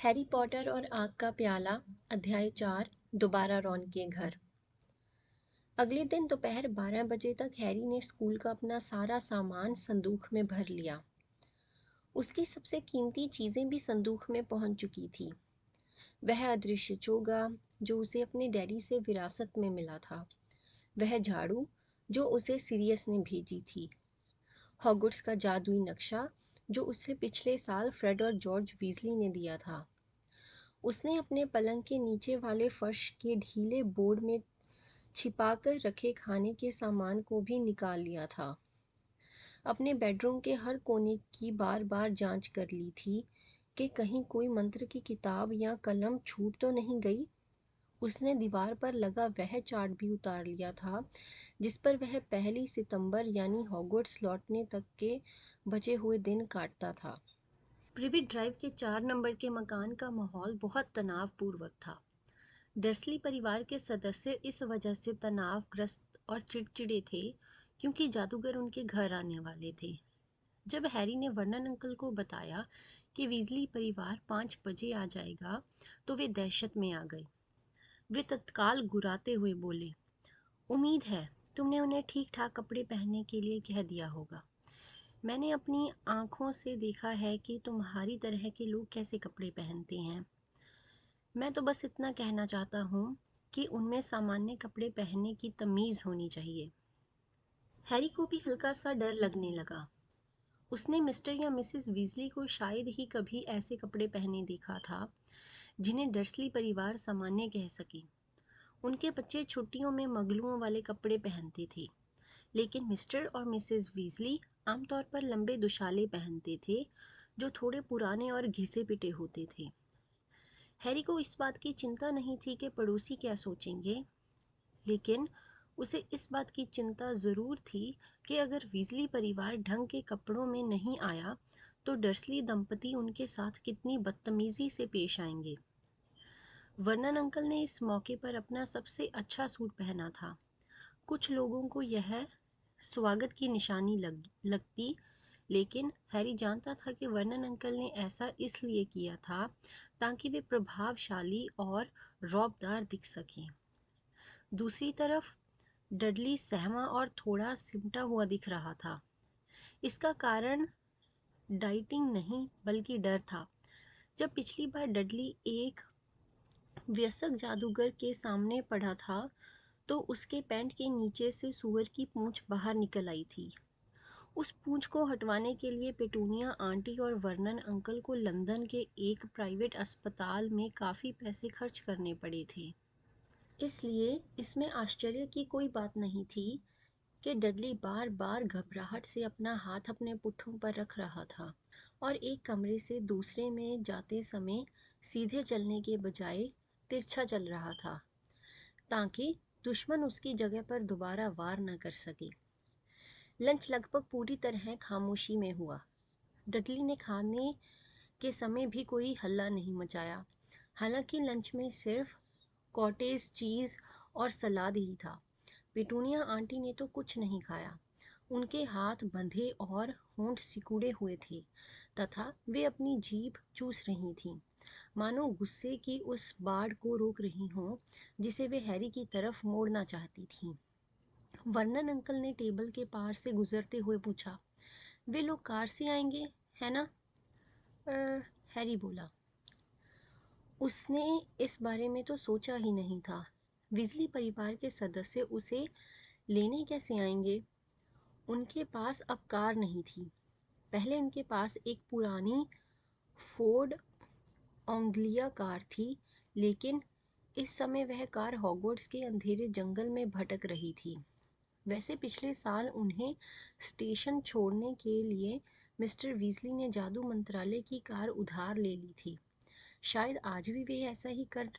Harry Potter और आग का प्याला अध्याय 4 दोबारा रॉन के घर। अगले दिन दोपहर 12 बजे तक हैरी ने स्कूल का अपना सारा सामान संदूक में भर लिया। उसकी सबसे कीमती चीज़ें भी संदूक में पहुंच चुकी थी। वह अदृश्य चोगा जो उसे अपने डैडी से विरासत में मिला था, वह झाड़ू जो उसे सीरियस ने भेजी थी, हॉगवर्ट्स का जादुई नक्शा जो उसे पिछले साल फ्रेड और जॉर्ज वीजली ने दिया था। उसने अपने पलंग के नीचे वाले फर्श के ढीले बोर्ड में छिपाकर रखे खाने के सामान को भी निकाल लिया था। अपने बेडरूम के हर कोने की बार बार जांच कर ली थी कि कहीं कोई मंत्र की किताब या कलम छूट तो नहीं गई। उसने दीवार पर लगा वह चार्ट भी उतार लिया था जिस पर वह 1 सितंबर यानी हॉगवर्ट्स लौटने तक के बचे हुए दिन काटता था। प्रिविट ड्राइव के 4 नंबर के मकान का माहौल बहुत तनावपूर्वक था। डर्सली परिवार के सदस्य इस वजह से तनावग्रस्त और चिड़चिड़े थे क्योंकि जादूगर उनके घर आने वाले थे। जब हैरी ने वर्नन अंकल को बताया कि वीजली परिवार 5 बजे आ जाएगा तो वे दहशत में आ गए। वे तत्काल गुर्राते हुए बोले, उम्मीद है तुमने उन्हें ठीक ठाक कपड़े पहनने के लिए कह दिया होगा। मैंने अपनी आंखों से देखा है कि तुम्हारी तरह के लोग कैसे कपड़े पहनते हैं। मैं तो बस इतना कहना चाहता हूँ कि उनमें सामान्य कपड़े पहनने की तमीज़ होनी चाहिए। हैरी को भी हल्का सा डर लगने लगा। उसने मिस्टर या मिसेस वीजली को शायद ही कभी ऐसे कपड़े पहने देखा था जिन्हें डर्सली परिवार सामान्य कह सके। उनके बच्चे छुट्टियों में मगलुओं वाले कपड़े पहनते थे, लेकिन मिस्टर और मिसेस वीजली आमतौर पर लंबे दुशाले पहनते थे जो थोड़े पुराने और घिसे पिटे होते थे। हैरी को इस बात की चिंता नहीं थी कि पड़ोसी क्या सोचेंगे, लेकिन उसे इस बात की चिंता ज़रूर थी कि अगर वीजली परिवार ढंग के कपड़ों में नहीं आया तो डर्सली दंपति उनके साथ कितनी बदतमीज़ी से पेश आएंगे। वर्नन अंकल ने इस मौके पर अपना सबसे अच्छा सूट पहना था। कुछ लोगों को यह स्वागत की निशानी लगती, लेकिन हैरी जानता था कि वर्नन अंकल ने ऐसा इसलिए किया था ताकि वे प्रभावशाली और रौबदार दिख सकें। दूसरी तरफ डडली सहमा और थोड़ा सिमटा हुआ दिख रहा था। इसका कारण डाइटिंग नहीं बल्कि डर था। जब पिछली बार डडली एक वयस्क जादूगर के सामने पड़ा था तो उसके पैंट के नीचे से सूअर की पूंछ बाहर निकल आई थी। उस पूंछ को हटवाने के लिए पेटूनिया आंटी और वर्नन अंकल को लंदन के एक प्राइवेट अस्पताल में काफ़ी पैसे खर्च करने पड़े थे। इसलिए इसमें आश्चर्य की कोई बात नहीं थी कि डडली बार बार घबराहट से अपना हाथ अपने पुट्ठों पर रख रहा था और एक कमरे से दूसरे में जाते समय सीधे चलने के बजाय तिरछा चल रहा था ताकि दुश्मन उसकी जगह पर दोबारा वार न कर सके। लंच लगभग पूरी तरह खामोशी में हुआ। डडली ने खाने के समय भी कोई हल्ला नहीं मचाया, हालांकि लंच में सिर्फ कॉटेज चीज़ और सलाद ही था। पेटूनिया आंटी ने तो कुछ नहीं खाया। उनके हाथ बंधे और होंठ सिकुड़े हुए थे तथा वे अपनी जीभ चूस रही थीं, मानो गुस्से की उस बाढ़ को रोक रही हों जिसे वे हैरी की तरफ मोड़ना चाहती थीं। वर्नन अंकल ने टेबल के पार से गुजरते हुए पूछा, वे लोग कार से आएंगे, है ना? हैरी बोला। उसने इस बारे में तो सोचा ही नहीं था। विज़ली परिवार के सदस्य उसे लेने कैसे आएंगे? उनके पास अब कार नहीं थी। पहले उनके पास एक पुरानी फोर्ड ओंग्लिया कार थी, लेकिन इस समय वह कार हॉगवर्ट्स के अंधेरे जंगल में भटक रही थी। वैसे पिछले साल उन्हें स्टेशन छोड़ने के लिए मिस्टर वीजली ने जादू मंत्रालय की कार उधार ले ली थी। शायद आज भी वे ऐसा ही कर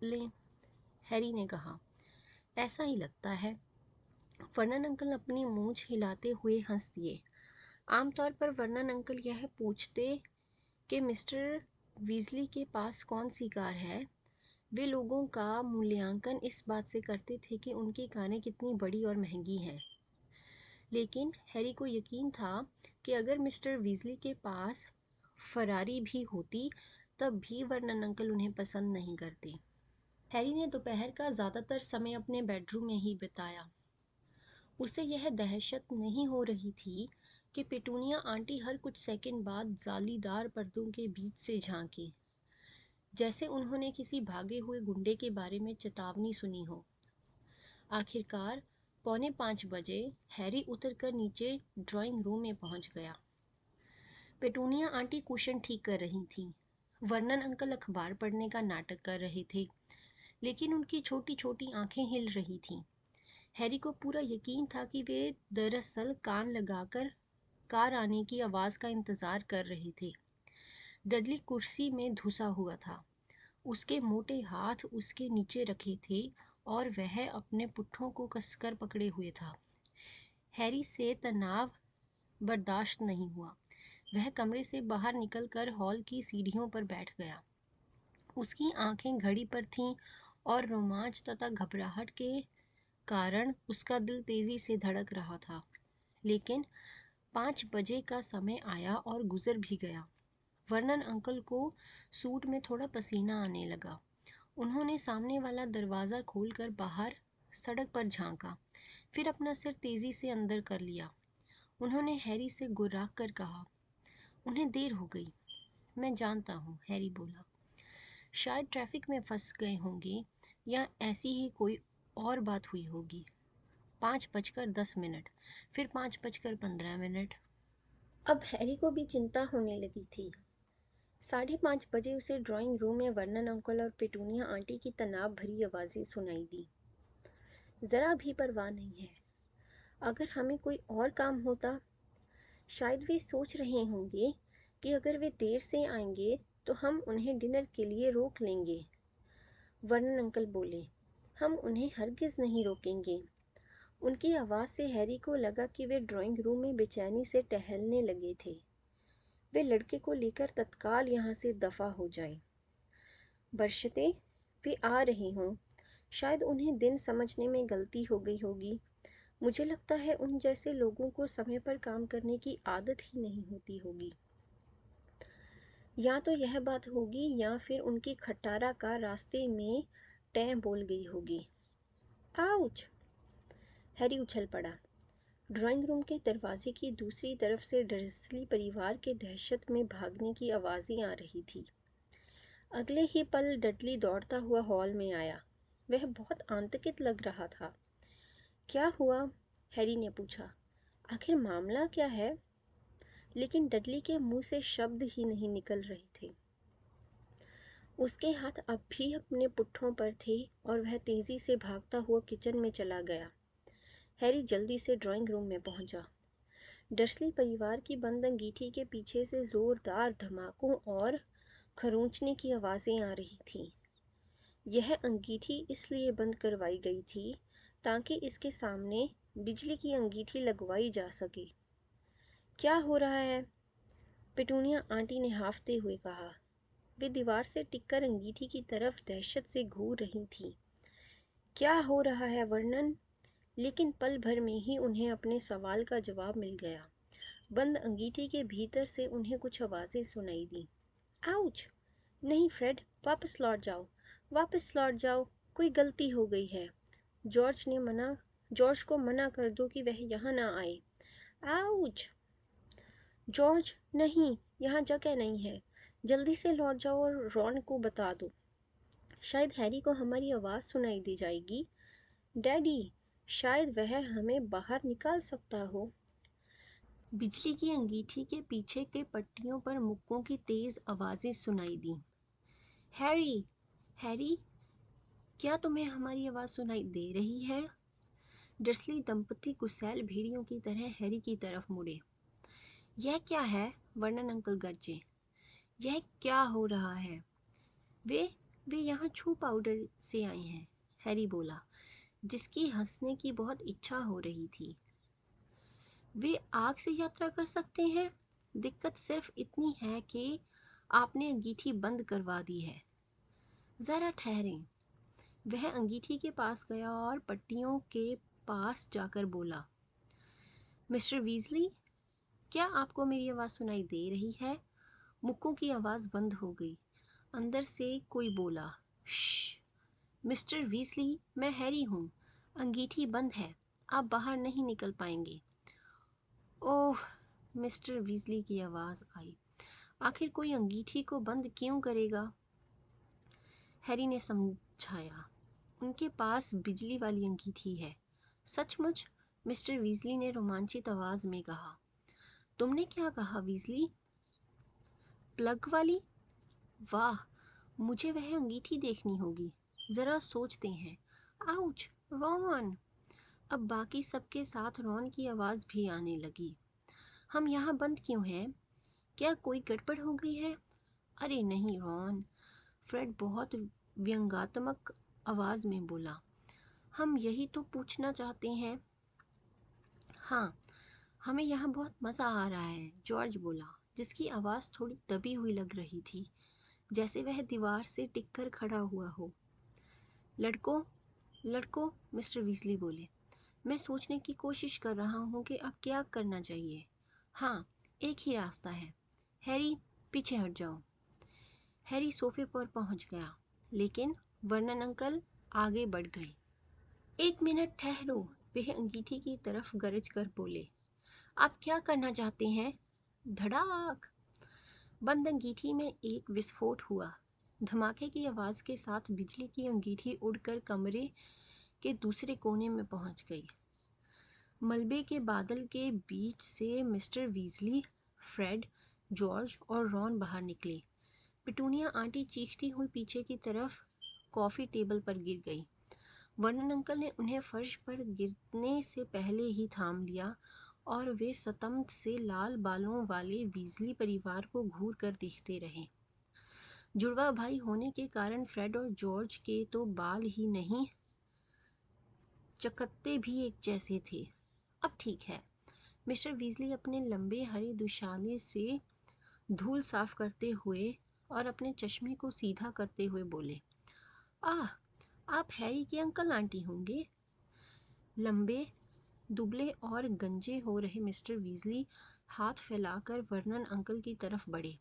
लें, हैरी ने कहा। ऐसा ही लगता है। वर्नन अंकल अपनी मूंछ हिलाते हुए हंस दिए। आमतौर पर वर्नन अंकल यह पूछते कि मिस्टर वीजली के पास कौन सी कार है। वे लोगों का मूल्यांकन इस बात से करते थे कि उनकी कारें कितनी बड़ी और महंगी हैं। लेकिन हैरी को यकीन था कि अगर मिस्टर वीजली के पास फरारी भी होती तब भी वर्नन अंकल उन्हें पसंद नहीं करते। हैरी ने दोपहर का ज़्यादातर समय अपने बेडरूम में ही बिताया। उसे यह दहशत नहीं हो रही थी कि पिटूनिया आंटी हर कुछ सेकंड बाद जालीदार पर्दों के बीच से झांके, जैसे उन्होंने किसी भागे हुए गुंडे के बारे में चेतावनी सुनी हो। आखिरकार 4:45 हैरी उतरकर नीचे ड्राइंग रूम में पहुंच गया। पेटूनिया आंटी कुशन ठीक कर रही थीं। वर्नन अंकल अखबार पढ़ने का नाटक कर रहे थे, लेकिन उनकी छोटी छोटी आंखें हिल रही थीं। हैरी को पूरा यकीन था कि वे दरअसल कान लगाकर कार आने की आवाज़ का इंतज़ार कर रहे थे। डडली कुर्सी में धुसा हुआ था। उसके मोटे हाथ उसके नीचे रखे थे और वह अपने पुट्ठों को कसकर पकड़े हुए था। हैरी से तनाव बर्दाश्त नहीं हुआ। वह कमरे से बाहर निकलकर हॉल की सीढ़ियों पर बैठ गया। उसकी आंखें घड़ी पर थीं और रोमांच तथा घबराहट के कारण उसका दिल तेजी से धड़क रहा था। लेकिन 5 बजे का समय आया और गुजर भी गया। वर्नन अंकल को सूट में थोड़ा पसीना आने लगा। उन्होंने सामने वाला दरवाज़ा खोलकर बाहर सड़क पर झांका, फिर अपना सिर तेजी से अंदर कर लिया। उन्होंने हैरी से गुर्राह कर कहा, उन्हें देर हो गई। मैं जानता हूँ, हैरी बोला। शायद ट्रैफिक में फंस गए होंगे या ऐसी ही कोई और बात हुई होगी। 5:10, फिर 5:15। अब हैरी को भी चिंता होने लगी थी। 5:30 उसे ड्राइंग रूम में वर्नन अंकल और पेटूनिया आंटी की तनाव भरी आवाज़ें सुनाई दी। ज़रा भी परवाह नहीं है। अगर हमें कोई और काम होता, शायद वे सोच रहे होंगे कि अगर वे देर से आएंगे तो हम उन्हें डिनर के लिए रोक लेंगे। वर्नन अंकल बोले, हम उन्हें हरगिज़ नहीं रोकेंगे। उनकी आवाज़ से हैरी को लगा कि वे ड्राइंग रूम में बेचैनी से टहलने लगे थे। वे लड़के को लेकर तत्काल यहाँ से दफ़ा हो जाएं। बशर्ते वे आ रहे हों। शायद उन्हें दिन समझने में गलती हो गई होगी। मुझे लगता है उन जैसे लोगों को समय पर काम करने की आदत ही नहीं होती होगी। या तो यह बात होगी या फिर उनकी खटारा का रास्ते में टैं बोल गई होगी। आउच! हैरी उछल पड़ा। ड्राइंग रूम के दरवाजे की दूसरी तरफ से डर्सली परिवार के दहशत में भागने की आवाज़ें आ रही थी। अगले ही पल डडली दौड़ता हुआ हॉल में आया। वह बहुत आतंकित लग रहा था। क्या हुआ? हैरी ने पूछा। आखिर मामला क्या है? लेकिन डडली के मुंह से शब्द ही नहीं निकल रहे थे। उसके हाथ अब भी अपने पुट्ठों पर थे और वह तेज़ी से भागता हुआ किचन में चला गया। हैरी जल्दी से ड्राइंग रूम में पहुंचा। डर्सली परिवार की बंद अंगीठी के पीछे से ज़ोरदार धमाकों और खरोंचने की आवाज़ें आ रही थीं। यह अंगीठी इसलिए बंद करवाई गई थी ताकि इसके सामने बिजली की अंगीठी लगवाई जा सके। क्या हो रहा है? पेटूनिया आंटी ने हांफते हुए कहा। वे दीवार से टिककर अंगीठी की तरफ दहशत से घूर रही थीं। क्या हो रहा है वर्नन? लेकिन पल भर में ही उन्हें अपने सवाल का जवाब मिल गया। बंद अंगीठी के भीतर से उन्हें कुछ आवाज़ें सुनाई दी। आउच! नहीं फ्रेड, वापस लौट जाओ, वापस लौट जाओ, कोई गलती हो गई है। जॉर्ज को मना कर दो कि वह यहाँ ना आए। आउच! जॉर्ज, नहीं, यहाँ जगह नहीं है। जल्दी से लौट जाओ और रॉन को बता दो। शायद हैरी को हमारी आवाज़ सुनाई दे जाएगी। डैडी, शायद वह हमें बाहर निकाल सकता हो। बिजली की अंगीठी के पीछे के पट्टियों पर मुक्कों की तेज़ आवाज़ें सुनाई दी। हैरी, हैरी, क्या तुम्हें हमारी आवाज़ सुनाई दे रही है? डर्सली दंपति गुस्सैल भेड़ियों की तरह हैरी की तरफ मुड़े। यह क्या है? वर्नन अंकल गरजे। यह क्या हो रहा है? वे यहाँ छू पाउडर से आए हैं, हैरी बोला, जिसकी हंसने की बहुत इच्छा हो रही थी। वे आग से यात्रा कर सकते हैं? दिक्कत सिर्फ इतनी है कि आपने अंगीठी बंद करवा दी है। ज़रा ठहरें। वह अंगीठी के पास गया और पट्टियों के पास जाकर बोला, मिस्टर वीज़ली, क्या आपको मेरी आवाज़ सुनाई दे रही है? मुक्कों की आवाज़ बंद हो गई। अंदर से कोई बोला, श्श, मिस्टर वीजली, मैं हैरी हूँ। अंगीठी बंद है, आप बाहर नहीं निकल पाएंगे। ओह, मिस्टर वीजली की आवाज़ आई। आखिर कोई अंगीठी को बंद क्यों करेगा? हैरी ने समझाया, उनके पास बिजली वाली अंगीठी है। सचमुच? मिस्टर वीजली ने रोमांचित आवाज़ में कहा। तुमने क्या कहा वीजली? प्लग वाली? वाह, मुझे वह अंगीठी देखनी होगी। ज़रा सोचते हैं। Ouch, Ron! अब बाकी सबके साथ रॉन की आवाज़ भी आने लगी। हम यहाँ बंद क्यों हैं? क्या कोई गड़बड़ हो गई है? अरे नहीं रॉन, फ्रेड बहुत व्यंग्यात्मक आवाज़ में बोला। हम यही तो पूछना चाहते हैं। हाँ, हमें यहाँ बहुत मज़ा आ रहा है, जॉर्ज बोला, जिसकी आवाज़ थोड़ी दबी हुई लग रही थी, जैसे वह दीवार से टिककर खड़ा हुआ हो। लड़कों, लड़कों, मिस्टर वीजली बोले, मैं सोचने की कोशिश कर रहा हूँ कि अब क्या करना चाहिए। हाँ, एक ही रास्ता है। हैरी, पीछे हट जाओ। हैरी सोफे पर पहुँच गया, लेकिन वर्नन अंकल आगे बढ़ गए। एक मिनट ठहरो, वह अंगीठी की तरफ गरज कर बोले। आप क्या करना चाहते हैं? धड़ाक! बंद अंगीठी में एक विस्फोट हुआ। धमाके की आवाज़ के साथ बिजली की अंगीठी उड़कर कमरे के दूसरे कोने में पहुंच गई। मलबे के बादल के बीच से मिस्टर वीजली, फ्रेड, जॉर्ज और रॉन बाहर निकले। पिटूनिया आंटी चीखती हुई पीछे की तरफ कॉफ़ी टेबल पर गिर गई। वर्नन अंकल ने उन्हें फर्श पर गिरने से पहले ही थाम लिया और वे स्तंभ से लाल बालों वाले वीजली परिवार को घूर कर देखते रहे। जुड़वा भाई होने के कारण फ्रेड और जॉर्ज के तो बाल ही नहीं, चकत्ते भी एक जैसे थे। अब ठीक है, मिस्टर वीजली अपने लंबे हरे दुशाले से धूल साफ करते हुए और अपने चश्मे को सीधा करते हुए बोले, आह, आप हैरी के अंकल आंटी होंगे। लंबे, दुबले और गंजे हो रहे मिस्टर वीजली हाथ फैलाकर वर्नन अंकल की तरफ बढ़े,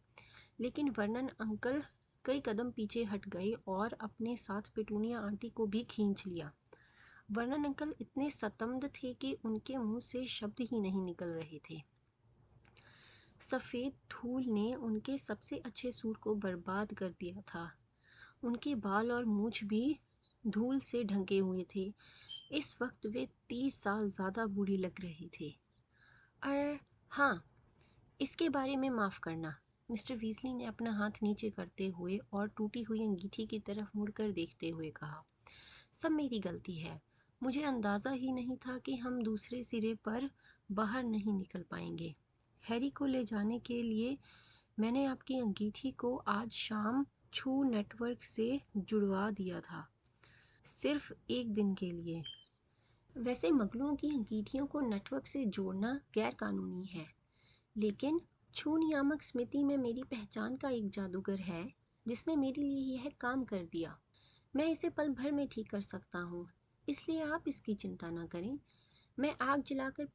लेकिन वर्नन अंकल कई कदम पीछे हट गए और अपने साथ पिटूनिया आंटी को भी खींच लिया। वर्नन अंकल इतने स्तब्ध थे कि उनके मुंह से शब्द ही नहीं निकल रहे थे। सफ़ेद धूल ने उनके सबसे अच्छे सूट को बर्बाद कर दिया था। उनके बाल और मूछ भी धूल से ढंके हुए थे। इस वक्त वे 30 साल ज़्यादा बूढ़ी लग रही थी। हाँ, इसके बारे में माफ़ करना, मिस्टर वीजली ने अपना हाथ नीचे करते हुए और टूटी हुई अंगीठी की तरफ मुड़कर देखते हुए कहा। सब मेरी गलती है। मुझे अंदाज़ा ही नहीं था कि हम दूसरे सिरे पर बाहर नहीं निकल पाएंगे। हैरी को ले जाने के लिए मैंने आपकी अंगीठी को आज शाम छू नेटवर्क से जुड़वा दिया था, सिर्फ एक दिन के लिए। वैसे मगलों की अंगीठियों को नेटवर्क से जोड़ना गैर कानूनी है, लेकिन छू नियामक समिति में मेरी पहचान का एक जादूगर है जिसने मेरे लिए यह काम कर दिया। मैं इसे पल भर में ठीक कर सकता हूँ, इसलिए आप इसकी चिंता न करें। मैं आग जलाकर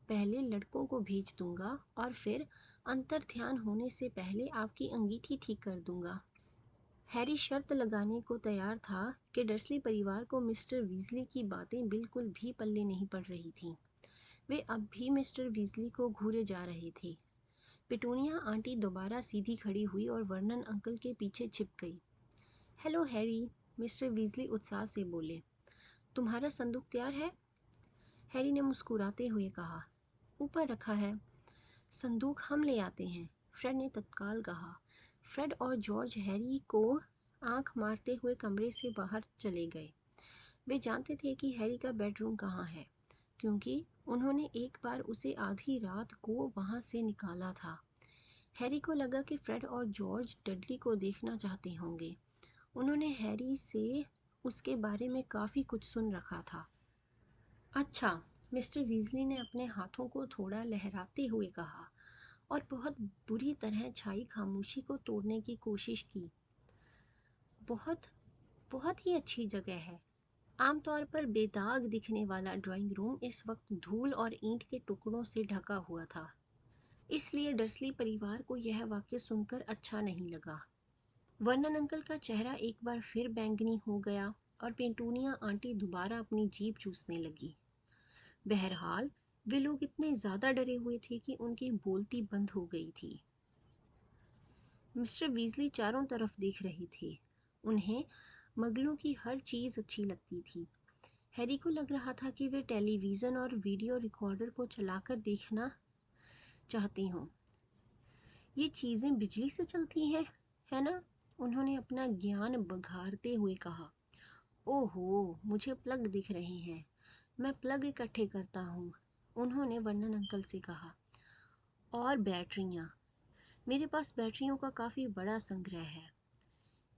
पहले लड़कों को भेज दूंगा और फिर अंतर ध्यान होने से पहले आपकी अंगीठी ठीक कर दूंगा। हैरी शर्त लगाने को तैयार था कि डर्सली परिवार को मिस्टर वीजली की बातें बिल्कुल भी पल्ले नहीं पड़ रही थीं। वे अब भी मिस्टर वीजली को घूरे जा रहे थे। पिटूनिया आंटी दोबारा सीधी खड़ी हुई और वर्नन अंकल के पीछे छिप गई। हेलो हैरी, मिस्टर वीजली उत्साह से बोले, तुम्हारा संदूक तैयार है? हैरी ने मुस्कुराते हुए कहा, ऊपर रखा है। संदूक हम ले आते हैं, फ्रेड ने तत्काल कहा। फ्रेड और जॉर्ज हैरी को आंख मारते हुए कमरे से बाहर चले गए। वे जानते थे कि हैरी का बेडरूम कहाँ है, क्योंकि उन्होंने एक बार उसे आधी रात को वहाँ से निकाला था। हैरी को लगा कि फ्रेड और जॉर्ज डडली को देखना चाहते होंगे। उन्होंने हैरी से उसके बारे में काफ़ी कुछ सुन रखा था। अच्छा, मिस्टर वीजली ने अपने हाथों को थोड़ा लहराते हुए कहा और बहुत बुरी तरह छाई खामोशी को तोड़ने की कोशिश की। बहुत बहुत ही अच्छी जगह है। आमतौर पर बेदाग दिखने वाला ड्राइंग रूम इस वक्त धूल और ईंट के टुकड़ों से ढका हुआ था, इसलिए डर्सली परिवार को यह वाक्य सुनकर अच्छा नहीं लगा। वर्नन अंकल का चेहरा एक बार फिर बैंगनी हो गया और पेटूनिया आंटी दोबारा अपनी जीभ चूसने लगी। बहरहाल वे लोग इतने ज़्यादा डरे हुए थे कि उनकी बोलती बंद हो गई थी। मिस्टर वीजली चारों तरफ देख रहे थे। उन्हें मगलों की हर चीज़ अच्छी लगती थी। हैरी को लग रहा था कि वे टेलीविज़न और वीडियो रिकॉर्डर को चलाकर देखना चाहती हों। ये चीज़ें बिजली से चलती हैं, है ना? उन्होंने अपना ज्ञान बघारते हुए कहा। ओहो, मुझे प्लग दिख रहे हैं। मैं प्लग इकट्ठे करता हूँ, उन्होंने वर्नन अंकल से कहा। और बैटरियाँ। मेरे पास बैटरियों का काफ़ी बड़ा संग्रह है।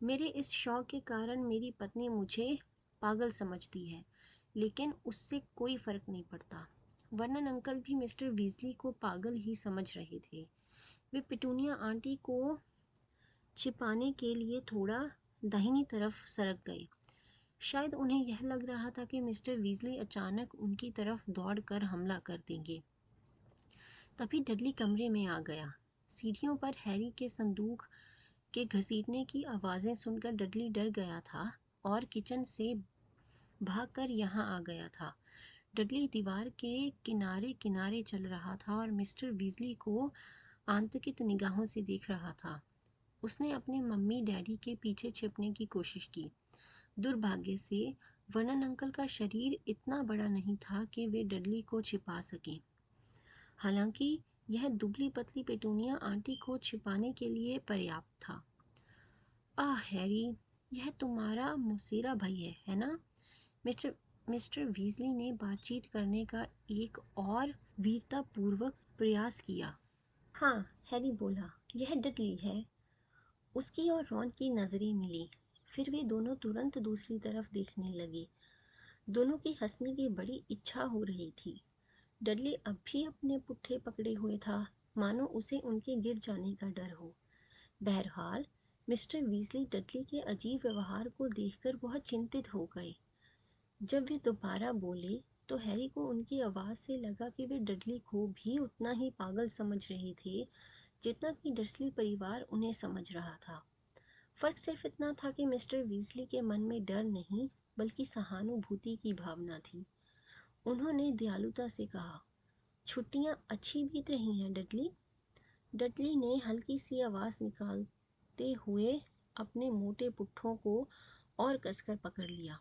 मेरे इस शौक के कारण मेरी पत्नी मुझे पागल समझती है, लेकिन उससे कोई फ़र्क नहीं पड़ता। वर्नन अंकल भी मिस्टर वीजली को पागल ही समझ रहे थे। वे पिटूनिया आंटी को छिपाने के लिए थोड़ा दाहिनी तरफ सरक गए। शायद उन्हें यह लग रहा था कि मिस्टर वीजली अचानक उनकी तरफ दौड़कर हमला कर देंगे। तभी डडली कमरे में आ गया। सीढ़ियों पर हैरी के संदूक के घसीटने की आवाज़ें सुनकर डडली डर गया था और किचन से भागकर यहाँ आ गया था। डडली दीवार के किनारे किनारे चल रहा था और मिस्टर वीजली को आतंकित निगाहों से देख रहा था। उसने अपने मम्मी डैडी के पीछे छिपने की कोशिश की। दुर्भाग्य से वर्नन अंकल का शरीर इतना बड़ा नहीं था कि वे डडली को छिपा सकें। हालांकि यह दुबली पतली पेटूनिया आंटी को छिपाने के लिए पर्याप्त था। आह हैरी, यह तुम्हारा मौसेरा भाई है ना? मिस्टर वीजली ने बातचीत करने का एक और वीरतापूर्वक प्रयास किया। हाँ, हैरी बोला, यह डडली है। उसकी और रॉन की नज़रें मिली। फिर वे दोनों तुरंत दूसरी तरफ देखने लगे। दोनों की हंसने की बड़ी इच्छा हो रही थी। डडली अब भी अपने पुट्ठे पकड़े हुए था, मानो उसे उनके गिर जाने का डर हो। बहरहाल मिस्टर वीजली डडली के अजीब व्यवहार को देखकर बहुत चिंतित हो गए। जब वे दोबारा बोले तो हैरी को उनकी आवाज़ से लगा कि वे डडली को भी उतना ही पागल समझ रहे थे जितना कि डर्सली परिवार उन्हें समझ रहा था। फ़र्क सिर्फ इतना था कि मिस्टर वीजली के मन में डर नहीं बल्कि सहानुभूति की भावना थी। उन्होंने दयालुता से कहा, छुट्टियां अच्छी बीत रही हैं डडली? डडली ने हल्की सी आवाज़ निकालते हुए अपने मोटे पुट्ठों को और कसकर पकड़ लिया।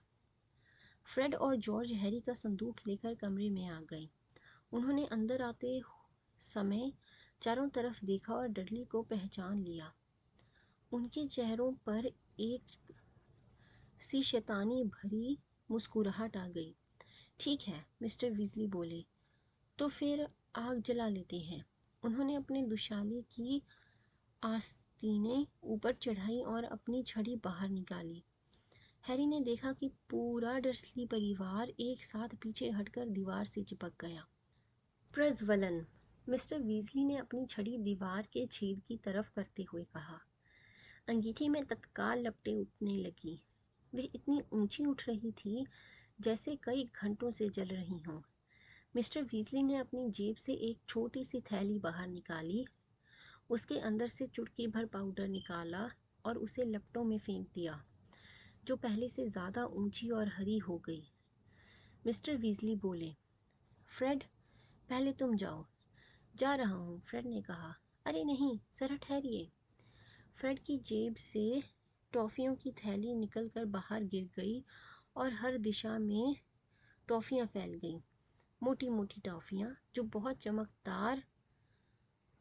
फ्रेड और जॉर्ज हैरी का संदूक लेकर कमरे में आ गए। उन्होंने अंदर आते समय चारों तरफ देखा और डडली को पहचान लिया। उनके चेहरों पर एक सी शैतानी भरी मुस्कुराहट आ गई। ठीक है, मिस्टर वीजली बोले, तो फिर आग जला लेते हैं। उन्होंने अपने दुशाले की आस्तीनें ऊपर चढ़ाई और अपनी छड़ी बाहर निकाली। हैरी ने देखा कि पूरा डर्सली परिवार एक साथ पीछे हटकर दीवार से चिपक गया। प्रज्वलन, मिस्टर वीजली ने अपनी छड़ी दीवार के छेद की तरफ करते हुए कहा। अंगीठी में तत्काल लपटें उठने लगी। वे इतनी ऊंची उठ रही थी जैसे कई घंटों से जल रही हों। मिस्टर वीजली ने अपनी जेब से एक छोटी सी थैली बाहर निकाली, उसके अंदर से चुटकी भर पाउडर निकाला और उसे लपटों में फेंक दिया, जो पहले से ज़्यादा ऊंची और हरी हो गई। मिस्टर वीजली बोले, फ्रेड, पहले तुम जाओ। जा रहा हूँ, फ्रेड ने कहा। अरे नहीं, ज़रा ठहरिए। फ्रेड की जेब से टॉफ़ियों की थैली निकलकर बाहर गिर गई और हर दिशा में टॉफ़ियाँ फैल गईं। मोटी मोटी टॉफ़ियाँ जो बहुत चमकदार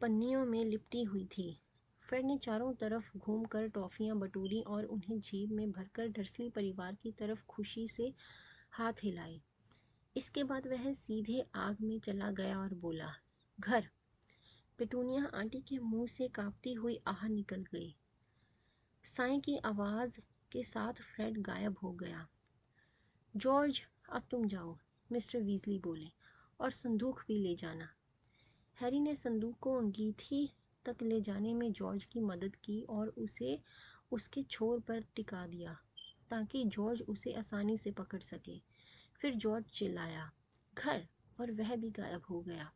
पन्नियों में लिपटी हुई थी। फ्रेड ने चारों तरफ घूमकर टॉफ़ियाँ बटोरी और उन्हें जेब में भरकर डर्सली परिवार की तरफ खुशी से हाथ हिलाए। इसके बाद वह सीधे आग में चला गया और बोला, घर। पेटूनिया आंटी के मुंह से कांपती हुई आह निकल गई। साएं की आवाज़ के साथ फ्रेड गायब हो गया। जॉर्ज, अब तुम जाओ, मिस्टर वीजली बोले, और संदूक भी ले जाना। हैरी ने संदूक को अंगीठी तक ले जाने में जॉर्ज की मदद की और उसे उसके छोर पर टिका दिया ताकि जॉर्ज उसे आसानी से पकड़ सके। फिर जॉर्ज चिल्लाया, घर, और वह भी गायब हो गया।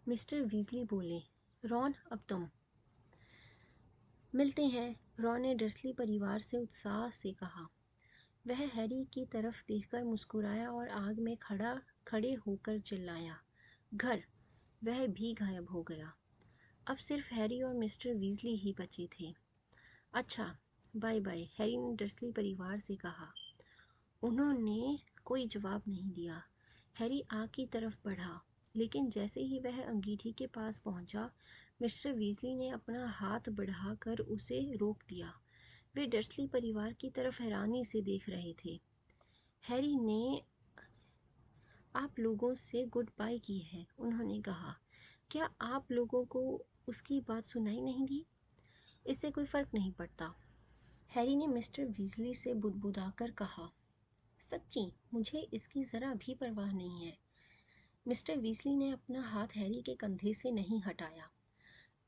मिस्टर वीजली बोले, रॉन, अब तुम। मिलते हैं, रॉन ने डर्सली परिवार से उत्साह से कहा। वह हैरी की तरफ देखकर मुस्कुराया और आग में खड़े होकर चिल्लाया, घर! वह भी गायब हो गया। अब सिर्फ हैरी और मिस्टर वीजली ही बचे थे। अच्छा, बाय बाय, हैरी ने डर्सली परिवार से कहा। उन्होंने कोई जवाब नहीं दिया। हैरी आग की तरफ बढ़ा, लेकिन जैसे ही वह अंगीठी के पास पहुंचा, मिस्टर वीजली ने अपना हाथ बढ़ाकर उसे रोक दिया। वे डर्सली परिवार की तरफ हैरानी से देख रहे थे। हैरी ने आप लोगों से गुड बाय की है, उन्होंने कहा। क्या आप लोगों को उसकी बात सुनाई नहीं दी? इससे कोई फर्क नहीं पड़ता, हैरी ने मिस्टर वीजली से बुदबुदाकर कहा। सच्ची, मुझे इसकी ज़रा भी परवाह नहीं है। मिस्टर वीजली ने अपना हाथ हैरी के कंधे से नहीं हटाया।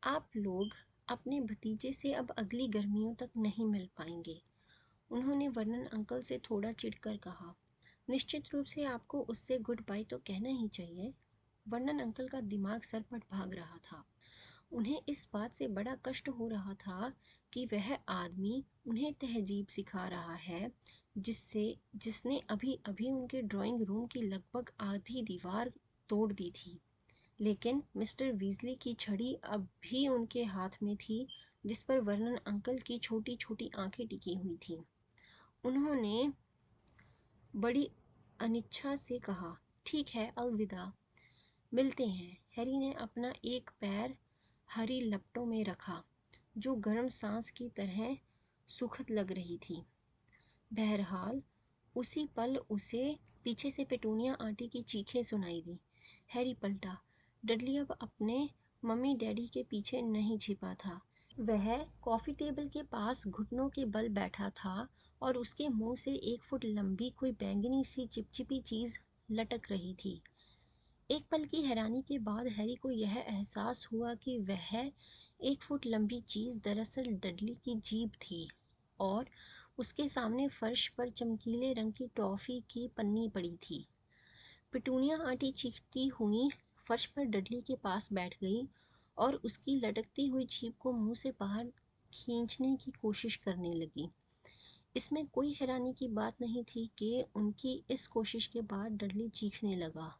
आप लोग अपने भतीजे से अब अगली गर्मियों तक नहीं मिल पाएंगे, उन्होंने वर्नन अंकल से थोड़ा चिढ़कर कहा। निश्चित रूप से आपको उससे गुड बाय तो कहना ही चाहिए। वर्नन अंकल का दिमाग सरपट भाग रहा था। उन्हें इस बात से बड़ा कष्ट हो रहा था कि वह आदमी उन्हें तहजीब सिखा रहा है जिसने अभी अभी उनके ड्राइंग रूम की लगभग आधी दीवार तोड़ दी थी। लेकिन मिस्टर वीजली की छड़ी अब भी उनके हाथ में थी, जिस पर वर्नन अंकल की छोटी छोटी आंखें टिकी हुई थीं। उन्होंने बड़ी अनिच्छा से कहा, ठीक है, अलविदा, मिलते हैं। हैरी ने अपना एक पैर हरी लपटों में रखा, जो गर्म सांस की तरह सुखद लग रही थी। बहरहाल उसी पल उसे पीछे से पेटूनिया आंटी की चीखें सुनाई दी। हैरी पलटा। डडली अब अपने मम्मी डैडी के पीछे नहीं छिपा था। वह कॉफ़ी टेबल के पास घुटनों के बल बैठा था और उसके मुंह से 1 फुट लंबी कोई बैंगनी सी चिपचिपी चीज़ लटक रही थी। एक पल की हैरानी के बाद हैरी को यह एहसास हुआ कि वह 1 फुट लंबी चीज़ दरअसल डडली की जीभ थी और उसके सामने फर्श पर चमकीले रंग की टॉफ़ी की पन्नी पड़ी थी। पिटूनिया आंटी चीखती हुई फर्श पर डडली के पास बैठ गई और उसकी लटकती हुई जीभ को मुंह से बाहर खींचने की कोशिश करने लगी। इसमें कोई हैरानी की बात नहीं थी कि उनकी इस कोशिश के बाद डडली चीखने लगा,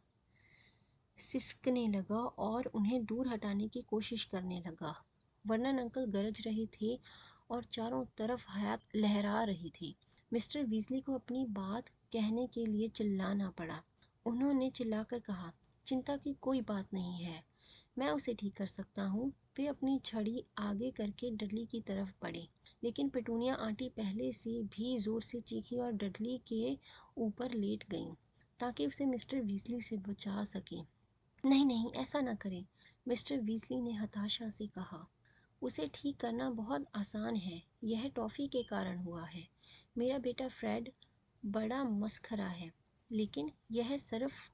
सिसकने लगा और उन्हें दूर हटाने की कोशिश करने लगा। वर्नन अंकल गरज रहे थे और चारों तरफ हयात लहरा रही थी। मिस्टर वीजली को अपनी बात कहने के लिए चिल्लाना पड़ा। उन्होंने चिल्लाकर कहा, चिंता की कोई बात नहीं है, मैं उसे ठीक कर सकता हूँ। वे अपनी छड़ी आगे करके डडली की तरफ बढ़े, लेकिन पेटूनिया आंटी पहले से भी जोर से चीखी और डडली के ऊपर लेट गईं ताकि उसे मिस्टर वीजली से बचा सकें। नहीं नहीं, ऐसा ना करें, मिस्टर वीजली ने हताशा से कहा। उसे ठीक करना बहुत आसान है, यह टॉफ़ी के कारण हुआ है। मेरा बेटा फ्रेड बड़ा मस्खरा है, लेकिन यह सिर्फ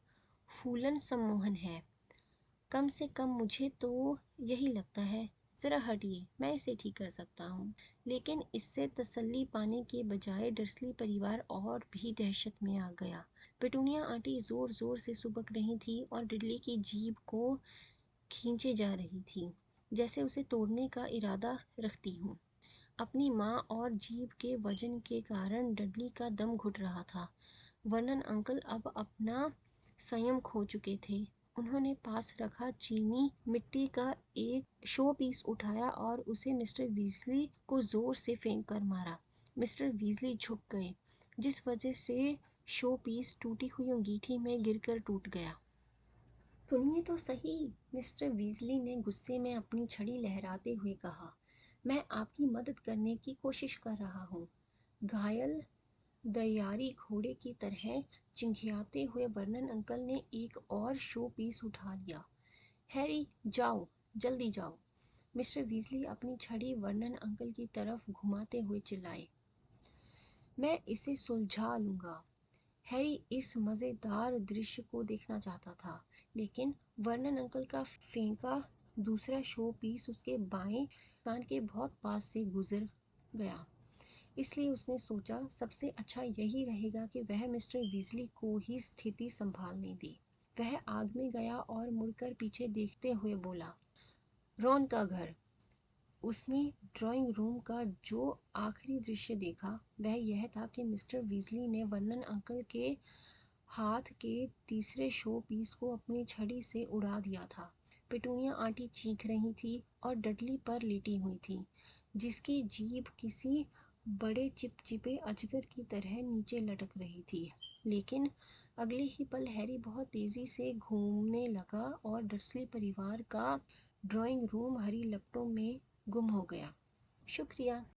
फूलन सम्मोहन है। कम से कम मुझे तो यही लगता है। ज़रा हटिए, मैं इसे ठीक कर सकता हूँ। लेकिन इससे तसल्ली पाने के बजाय डर्सली परिवार और भी दहशत में आ गया। पेटूनिया आंटी ज़ोर ज़ोर से सुबक रही थी और डडली की जीभ को खींचे जा रही थी, जैसे उसे तोड़ने का इरादा रखती हूँ। अपनी माँ और जीभ के वजन के कारण डडली का दम घुट रहा था। वर्नन अंकल अब अपना संयम खो चुके थे। उन्होंने पास रखा चीनी मिट्टी का एक शो पीस उठाया और उसे मिस्टर वीजली को जोर से फेंक कर मारा। मिस्टर वीजली झुक गए, जिस वजह से शो पीस टूटी हुई अंगीठी में गिरकर टूट गया। सुनिए तो सही, मिस्टर वीजली ने गुस्से में अपनी छड़ी लहराते हुए कहा। मैं आपकी मदद करने की कोशिश कर रहा हूँ। घायल दयारी घोड़े की तरह चिंघियाते हुए वर्नन अंकल ने एक और शो पीस उठा लिया। हैरी, जाओ, जल्दी जाओ, मिस्टर वीजली अपनी छड़ी वर्नन अंकल की तरफ घुमाते हुए चिल्लाए। मैं इसे सुलझा लूँगा। हैरी इस मज़ेदार दृश्य को देखना चाहता था, लेकिन वर्नन अंकल का फेंका दूसरा शो पीस उसके बाएं कान के बहुत पास से गुजर गया। इसलिए उसने सोचा सबसे अच्छा यही रहेगा कि वह मिस्टर वीजली को ही स्थिति संभालने दे। वह आग में गया और मुड़कर पीछे देखते हुए बोला, रॉन का घर। उसने ड्राइंग रूम का जो आखिरी दृश्य देखा वह यह था कि मिस्टर वीजली ने वर्नन अंकल के हाथ के तीसरे शो पीस को अपनी छड़ी से उड़ा दिया था। पिटूनिया आंटी चीख रही थी और डडली पर लेटी हुई थी, जिसकी जीभ किसी बड़े चिपचिपे अजगर की तरह नीचे लटक रही थी। लेकिन अगले ही पल हैरी बहुत तेजी से घूमने लगा और डर्सली परिवार का ड्राइंग रूम हरी लपटों में गुम हो गया। शुक्रिया।